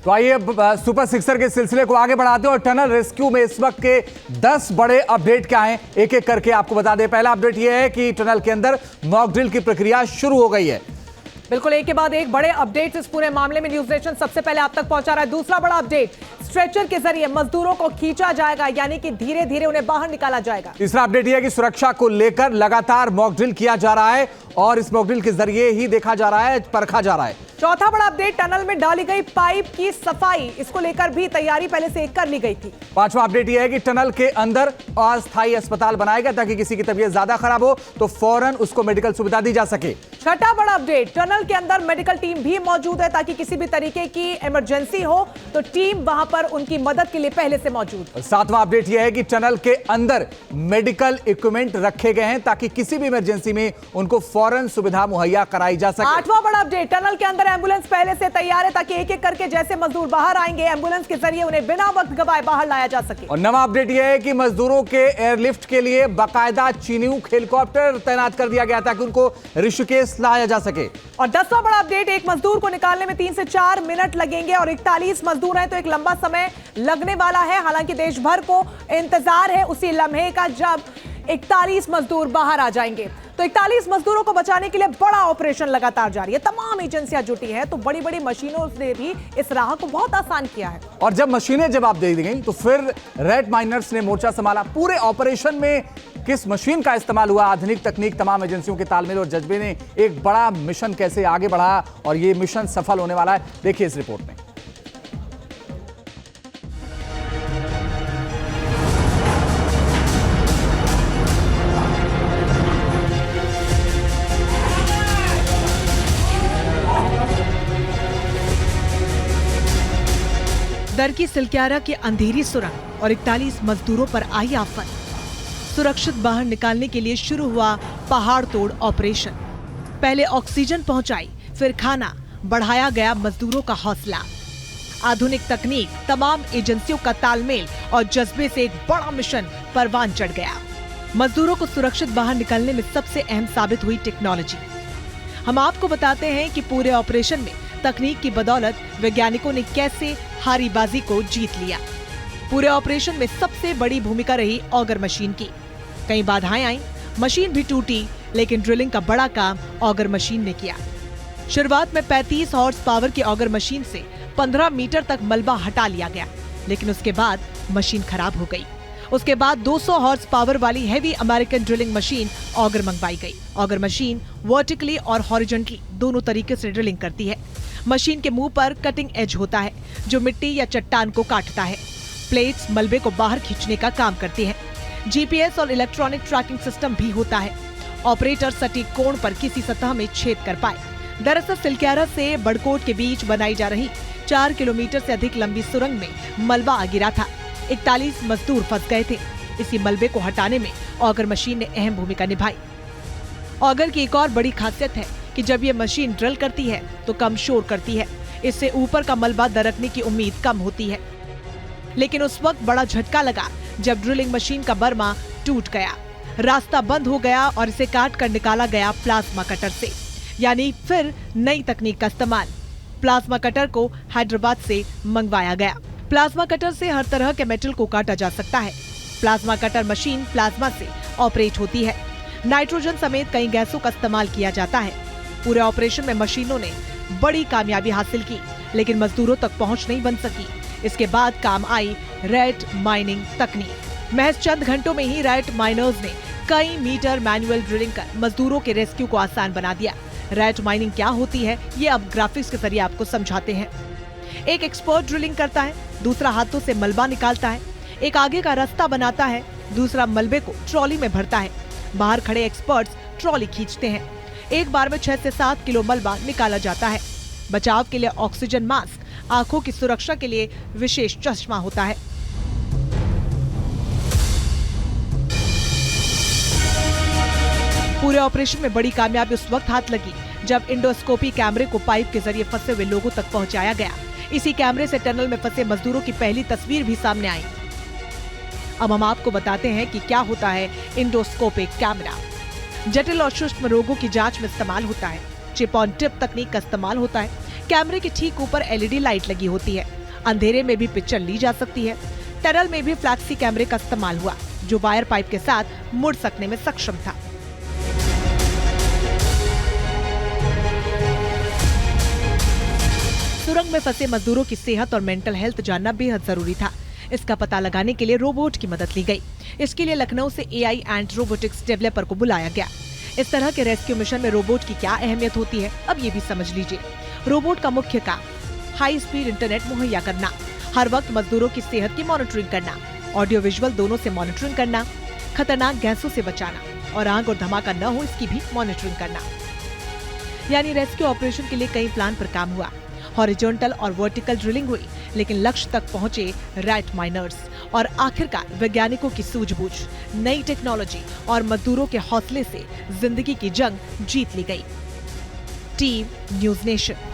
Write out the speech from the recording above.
तो आइए अब सुपर सिक्सर के सिलसिले को आगे बढ़ाते हैं और टनल रेस्क्यू में इस वक्त के 10 बड़े अपडेट क्या हैं एक एक करके आपको बता दें। पहला अपडेट यह है कि टनल के अंदर मॉक ड्रिल की प्रक्रिया शुरू हो गई है। बिल्कुल, एक के बाद एक बड़े अपडेट्स इस पूरे मामले में न्यूज नेशन सबसे पहले आप तक पहुंचा रहा है। दूसरा बड़ा अपडेट, स्ट्रेचर के जरिए मजदूरों को खींचा जाएगा, यानी कि धीरे धीरे उन्हें बाहर निकाला जाएगा। तीसरा अपडेट यह है कि सुरक्षा को लेकर लगातार मॉक ड्रिल किया जा रहा है और इस मॉक ड्रिल के जरिए ही देखा जा रहा है, परखा जा रहा है। चौथा बड़ा अपडेट, टनल में डाली गई पाइप की सफाई, इसको लेकर भी तैयारी पहले से कर ली गई थी। पांचवा अपडेट यह है कि टनल के अंदर अस्थायी अस्पताल बनाया गया ताकि किसी की तबीयत ज्यादा खराब हो तो फौरन उसको मेडिकल सुविधा दी जा सके। छठा बड़ा अपडेट, टनल के अंदर मेडिकल टीम भी मौजूद है ताकि किसी भी तरीके की इमरजेंसी हो तो टीम वहां पर उनकी मदद के लिए पहले से मौजूद। सातवां अपडेट यह है कि टनल के अंदर मेडिकल इक्विपमेंट रखे गए हैं ताकि किसी भी इमरजेंसी में उनको फौरन सुविधा मुहैया कराई जा सके। आठवां बड़ा अपडेट, टनल के अंदर एम्बुलेंस पहले से तैयार है ताकि एक एक करके जैसे मजदूर बाहर आएंगे एम्बुलेंस के जरिए उन्हें बिना वक्त गवाए बाहर लाया जा सके। और नवा अपडेट यह है कि मजदूरों के एयरलिफ्ट के लिए बाकायदा चिनूक हेलीकॉप्टर तैनात कर दिया गया ताकि उनको ऋषिकेश लाया जा सके। और 10वां बड़ा अपडेट, एक मजदूर को निकालने में 3 से 4 मिनट लगेंगे और 41 मजदूर हैं तो एक लंबा समय लगने वाला है। हालांकि देश भर को इंतजार है उसी लम्हे का जब 41 मजदूर बाहर आ जाएंगे। तो 41 मजदूरों को बचाने के लिए बड़ा ऑपरेशन लगातार जारी है। तमाम एजेंसियां जुटी हैं तो बड़ी बड़ी मशीनों ने भी इस राह को बहुत आसान किया है। और जब मशीनें जवाब दे दी गई तो फिर रेड माइनर्स ने मोर्चा संभाला। पूरे ऑपरेशन में किस मशीन का इस्तेमाल हुआ, आधुनिक तकनीक, तमाम एजेंसियों के तालमेल और जज्बे ने एक बड़ा मिशन कैसे आगे बढ़ा और ये मिशन सफल होने वाला है, देखिए इस रिपोर्ट में। दर की सिलक्यारा की अंधेरी सुरंग और 41 मजदूरों पर आई आफत। सुरक्षित बाहर निकालने के लिए शुरू हुआ पहाड़ तोड़ ऑपरेशन। पहले ऑक्सीजन पहुंचाई, फिर खाना, बढ़ाया गया मजदूरों का हौसला। आधुनिक तकनीक, तमाम एजेंसियों का तालमेल और जज्बे से एक बड़ा मिशन परवान चढ़ गया। मजदूरों को सुरक्षित बाहर निकालने में सबसे अहम साबित हुई टेक्नोलॉजी। हम आपको बताते हैं कि पूरे ऑपरेशन में तकनीक की बदौलत वैज्ञानिकों ने कैसे हारी बाजी को जीत लिया। पूरे ऑपरेशन में सबसे बड़ी भूमिका रही ऑगर मशीन की। कई बाधाएं आईं, मशीन भी टूटी, लेकिन ड्रिलिंग का बड़ा काम ऑगर मशीन ने किया। शुरुआत में 35 हॉर्स पावर की ऑगर मशीन से 15 मीटर तक मलबा हटा लिया गया, लेकिन उसके बाद मशीन खराब हो गई। उसके बाद 200 हॉर्स पावर वाली heavy American drilling machine auger मंगवाई गई। ऑगर मशीन वर्टिकली और हॉरिजॉन्टली दोनों तरीके से ड्रिलिंग करती है। मशीन के मुंह पर कटिंग एज होता है जो मिट्टी या चट्टान को काटता है। प्लेट्स मलबे को बाहर खींचने का काम करती है। जीपीएस और इलेक्ट्रॉनिक ट्रैकिंग सिस्टम भी होता है। ऑपरेटर सटीक कोण पर किसी सतह में छेद कर पाए। दरअसल सिलक्यारा से बड़कोट के बीच बनाई जा रही 4 किलोमीटर से अधिक लंबी सुरंग में मलबा आ गिरा था। 41 मजदूर फंस गए थे। इसी मलबे को हटाने में ऑगर मशीन ने अहम भूमिका निभाई। ऑगर की एक और बड़ी खासियत है कि जब ये मशीन ड्रिल करती है तो कम शोर करती है। इससे ऊपर का मलबा दरकने की उम्मीद कम होती है। लेकिन उस वक्त बड़ा झटका लगा जब ड्रिलिंग मशीन का बर्मा टूट गया। रास्ता बंद हो गया और इसे काट कर निकाला गया प्लाज्मा कटर से। यानी फिर नई तकनीक का इस्तेमाल। प्लाज्मा कटर को हैदराबाद से मंगवाया गया। प्लाज्मा कटर से हर तरह के मेटल को काटा जा सकता है। प्लाज्मा कटर मशीन प्लाज्मा से ऑपरेट होती है। नाइट्रोजन समेत कई गैसों का इस्तेमाल किया जाता है। पूरे ऑपरेशन में मशीनों ने बड़ी कामयाबी हासिल की, लेकिन मजदूरों तक पहुंच नहीं बन सकी। इसके बाद काम आई रेड माइनिंग तकनीक। महज चंद घंटों में ही रेड माइनर्स ने कई मीटर मैनुअल ड्रिलिंग कर मजदूरों के रेस्क्यू को आसान बना दिया। रेड माइनिंग क्या होती है ये अब ग्राफिक्स के जरिए आपको समझाते हैं। एक एक्सपर्ट ड्रिलिंग करता है, दूसरा हाथों से मलबा निकालता है, एक आगे का रास्ता बनाता है, दूसरा मलबे को ट्रॉली में भरता है। बाहर खड़े एक्सपर्ट्स ट्रॉली खींचते हैं। एक बार में 6 से 7 किलो मलबा निकाला जाता है। बचाव के लिए ऑक्सीजन मास्क, आंखों की सुरक्षा के लिए विशेष चश्मा होता है। पूरे ऑपरेशन में बड़ी कामयाबी उस वक्त हाथ लगी जब इंडोस्कोपी कैमरे को पाइप के जरिए फंसे हुए लोगों तक पहुंचाया गया। इसी कैमरे से टनल में फंसे मजदूरों की पहली तस्वीर भी सामने आई। अब हम आपको बताते हैं कि क्या होता है इंडोस्कोपिक कैमरा। जटिल और सूक्ष्म रोगों की जांच में इस्तेमाल होता है। चिप ऑन टिप तकनीक का इस्तेमाल होता है। कैमरे के ठीक ऊपर एलईडी लाइट लगी होती है। अंधेरे में भी पिक्चर ली जा सकती है। टनल में भी फ्लैक्सी कैमरे का इस्तेमाल हुआ, जो वायर पाइप के साथ मुड़ सकने में सक्षम था। सुरंग में फंसे मजदूरों की सेहत और मेंटल हेल्थ जानना बेहद जरूरी था। इसका पता लगाने के लिए रोबोट की मदद ली गई। इसके लिए लखनऊ से एआई एंड रोबोटिक्स डेवलपर को बुलाया गया। इस तरह के रेस्क्यू मिशन में रोबोट की क्या अहमियत होती है, अब ये भी समझ लीजिए। रोबोट का मुख्य काम हाई स्पीड इंटरनेट मुहैया करना, हर वक्त मजदूरों की सेहत की मॉनिटरिंग करना, ऑडियो विजुअल दोनों से मॉनिटरिंग करना, खतरनाक गैसों से बचाना और आग और धमाका न हो इसकी भी मॉनिटरिंग करना। यानी रेस्क्यू ऑपरेशन के लिए कई प्लान पर काम हुआ। हॉरिजॉन्टल और वर्टिकल ड्रिलिंग हुई, लेकिन लक्ष्य तक पहुंचे रैट माइनर्स और आखिरकार वैज्ञानिकों की सूझबूझ, नई टेक्नोलॉजी और मजदूरों के हौसले से जिंदगी की जंग जीत ली गई। Team news nation.